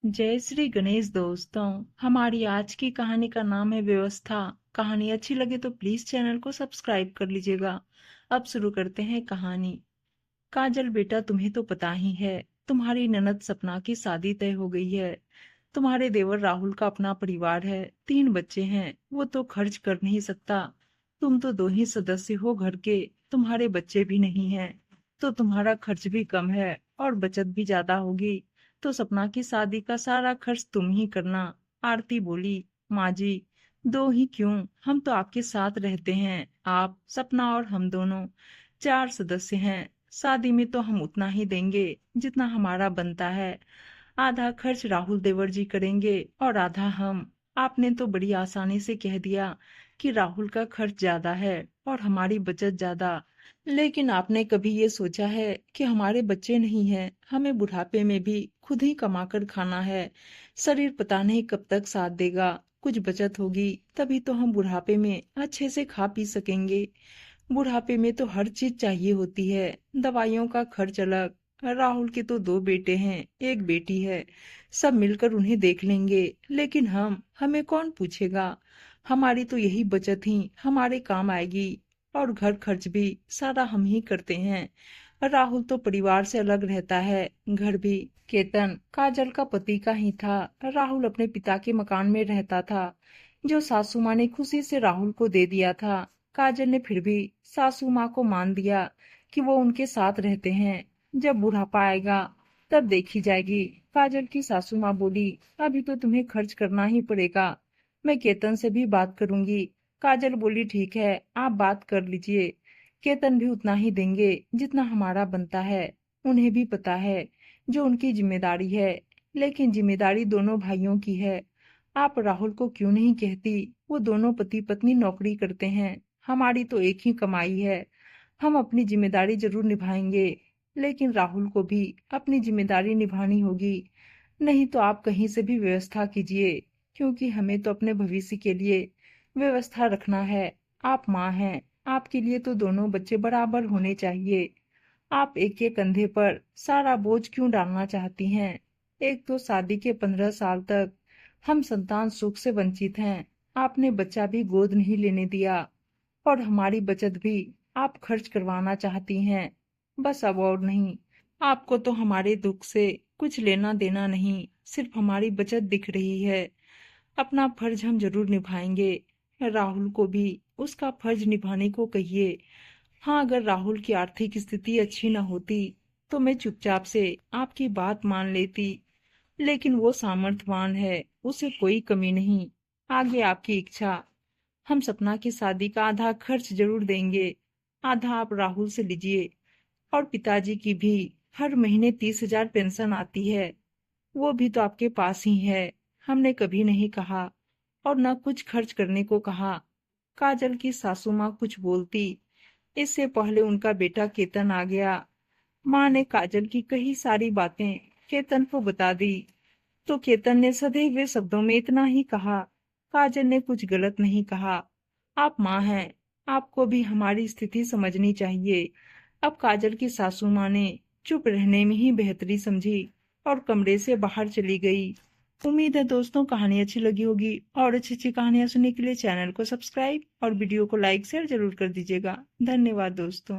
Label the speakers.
Speaker 1: जय श्री गणेश दोस्तों। हमारी आज की कहानी का नाम है व्यवस्था। कहानी अच्छी लगे तो प्लीज चैनल को सब्सक्राइब कर लीजिएगा। अब शुरू करते हैं कहानी। काजल बेटा, तुम्हें तो पता ही है, तुम्हारी ननद सपना की शादी तय हो गई है। तुम्हारे देवर राहुल का अपना परिवार है, 3 बच्चे हैं, वो तो खर्च कर नहीं सकता। तुम तो 2 ही सदस्य हो घर के, तुम्हारे बच्चे भी नहीं हैं, तो तुम्हारा खर्च भी कम है और बचत भी ज्यादा होगी। तो सपना की शादी का सारा खर्च तुम ही करना। आरती बोली, माँ जी, 2 ही क्यों, हम तो आपके साथ रहते हैं, आप, सपना और हम दोनों, 4 सदस्य हैं। शादी में तो हम उतना ही देंगे जितना हमारा बनता है। आधा खर्च राहुल देवर जी करेंगे और आधा हम। आपने तो बड़ी आसानी से कह दिया कि राहुल का खर्च ज्यादा है और हमारी बचत ज्यादा। लेकिन आपने कभी ये सोचा है कि हमारे बच्चे नहीं हैं, हमें बुढ़ापे में भी खुद ही कमा कर खाना है। शरीर पता नहीं कब तक साथ देगा। कुछ बचत होगी तभी तो हम बुढ़ापे में अच्छे से खा पी सकेंगे। बुढ़ापे में तो हर चीज चाहिए होती है, दवाइयों का खर्च अलग। राहुल के तो 2 बेटे हैं, एक बेटी है, सब मिलकर उन्हें देख लेंगे। लेकिन हमें कौन पूछेगा। हमारी तो यही बचत ही हमारे काम आएगी और घर खर्च भी सारा हम ही करते हैं। राहुल तो परिवार से अलग रहता है, घर भी। केतन काजल का पति का ही था। राहुल अपने पिता के मकान में रहता था, जो सासू माँ ने खुशी से राहुल को दे दिया था। काजल ने फिर भी सासू माँ को मान दिया कि वो उनके साथ रहते हैं। जब बुढ़ापा आएगा तब देखी जाएगी। काजल की सासू माँ बोली, अभी तो तुम्हें खर्च करना ही पड़ेगा, मैं केतन से भी बात करूंगी। काजल बोली, ठीक है, आप बात कर लीजिए, केतन भी उतना ही देंगे जितना हमारा बनता है। उन्हें भी पता है जो उनकी जिम्मेदारी है, लेकिन जिम्मेदारी दोनों भाइयों की है। आप राहुल को क्यों नहीं कहती, वो दोनों पति पत्नी नौकरी करते हैं, हमारी तो एक ही कमाई है। हम अपनी जिम्मेदारी जरूर निभाएंगे, लेकिन राहुल को भी अपनी जिम्मेदारी निभानी होगी। नहीं तो आप कहीं से भी व्यवस्था कीजिए, क्योंकि हमें तो अपने भविष्य के लिए व्यवस्था रखना है। आप माँ हैं, आपके लिए तो दोनों बच्चे बराबर होने चाहिए। आप एक एक कंधे पर सारा बोझ क्यों डालना चाहती हैं। एक तो शादी के 15 साल तक हम संतान सुख से वंचित हैं। आपने बच्चा भी गोद नहीं लेने दिया और हमारी बचत भी आप खर्च करवाना चाहती हैं। बस अब और नहीं। आपको तो हमारे दुख से कुछ लेना देना नहीं, सिर्फ हमारी बचत दिख रही है। अपना फर्ज हम जरूर निभाएंगे। राहुल को भी उसका फर्ज निभाने को कहिए। हाँ, अगर राहुल की आर्थिक स्थिति अच्छी न होती तो मैं चुपचाप से आपकी बात मान लेती, लेकिन वो सामर्थ्यवान है, उसे कोई कमी नहीं। आगे आपकी इच्छा। हम सपना की शादी का आधा खर्च जरूर देंगे, आधा आप राहुल से लीजिए। और पिताजी की भी हर महीने 30,000 पेंशन आती है, वो भी तो आपके पास ही है। हमने कभी नहीं कहा और न कुछ खर्च करने को कहा। काजल की सासू माँ कुछ बोलती, इससे पहले उनका बेटा केतन आ गया। माँ ने काजल की कई सारी बातें केतन को बता दी, तो केतन ने सधे हुए शब्दों में इतना ही कहा, काजल ने कुछ गलत नहीं कहा। आप माँ हैं, आपको भी हमारी स्थिति समझनी चाहिए। अब काजल की सासू माँ ने चुप रहने में ही बेहतरी समझी और कमरे से बाहर चली गई। उम्मीद है दोस्तों कहानी अच्छी लगी होगी, और अच्छी अच्छी कहानियां सुनने के लिए चैनल को सब्सक्राइब और वीडियो को लाइक शेयर जरूर कर दीजिएगा। धन्यवाद दोस्तों।